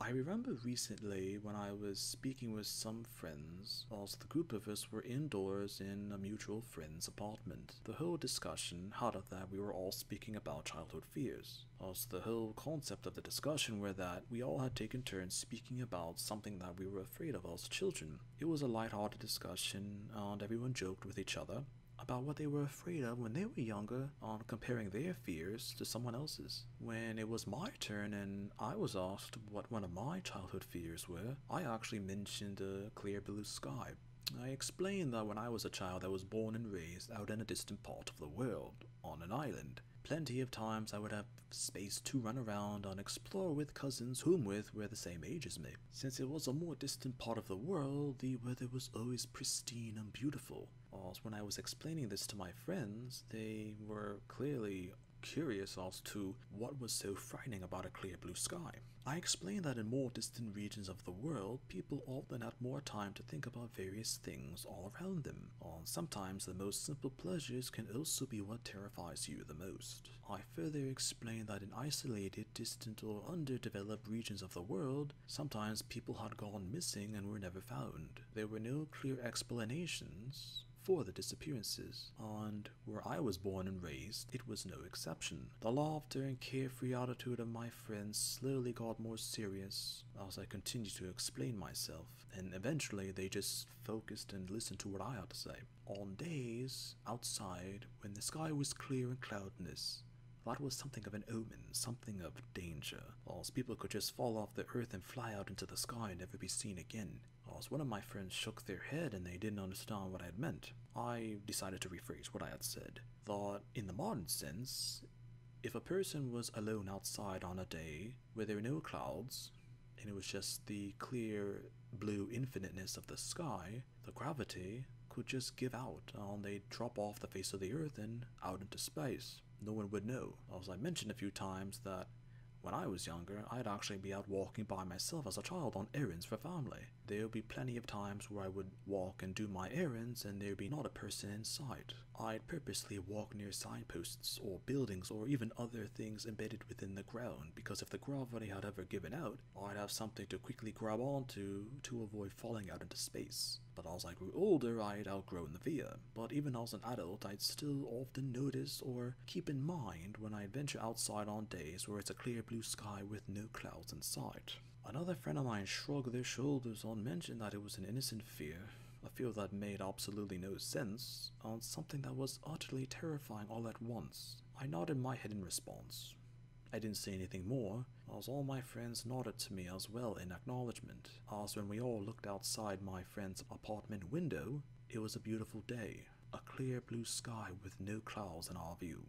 I remember recently when I was speaking with some friends, as the group of us were indoors in a mutual friend's apartment. The whole discussion out of that we were all speaking about childhood fears. As the whole concept of the discussion were that we all had taken turns speaking about something that we were afraid of as children. It was a light-hearted discussion and everyone joked with each other about what they were afraid of when they were younger, on comparing their fears to someone else's. When it was my turn and I was asked what one of my childhood fears were, I actually mentioned a clear blue sky. I explained that when I was a child I was born and raised out in a distant part of the world, on an island. Plenty of times I would have space to run around and explore with cousins whom with were the same age as me. Since it was a more distant part of the world, the weather was always pristine and beautiful. As when I was explaining this to my friends, they were clearly curious as to what was so frightening about a clear blue sky. I explained that in more distant regions of the world, people often had more time to think about various things all around them. Sometimes the most simple pleasures can also be what terrifies you the most. I further explained that in isolated, distant, or underdeveloped regions of the world, sometimes people had gone missing and were never found. There were no clear explanations for the disappearances, and where I was born and raised, it was no exception. The laughter and carefree attitude of my friends slowly got more serious as I continued to explain myself, and eventually they just focused and listened to what I had to say. On days outside, when the sky was clear and cloudless, that was something of an omen, something of danger, as people could just fall off the earth and fly out into the sky and never be seen again. As one of my friends shook their head and they didn't understand what I had meant, I decided to rephrase what I had said. That in the modern sense, if a person was alone outside on a day where there were no clouds, and it was just the clear blue infiniteness of the sky, the gravity could just give out and they'd drop off the face of the earth and out into space. No one would know. As I mentioned a few times that when I was younger, I'd actually be out walking by myself as a child on errands for family. There would be plenty of times where I would walk and do my errands and there'd be not a person in sight. I'd purposely walk near signposts or buildings or even other things embedded within the ground, because if the gravity had ever given out, I'd have something to quickly grab onto to avoid falling out into space. But as I grew older, I'd outgrown the fear. But even as an adult, I'd still often notice or keep in mind when I venture outside on days where it's a clear blue sky with no clouds in sight. Another friend of mine shrugged their shoulders and mentioned that it was an innocent fear, a fear that made absolutely no sense, and something that was utterly terrifying all at once. I nodded my head in response. I didn't say anything more, as all my friends nodded to me as well in acknowledgement, as when we all looked outside my friend's apartment window, it was a beautiful day, a clear blue sky with no clouds in our view.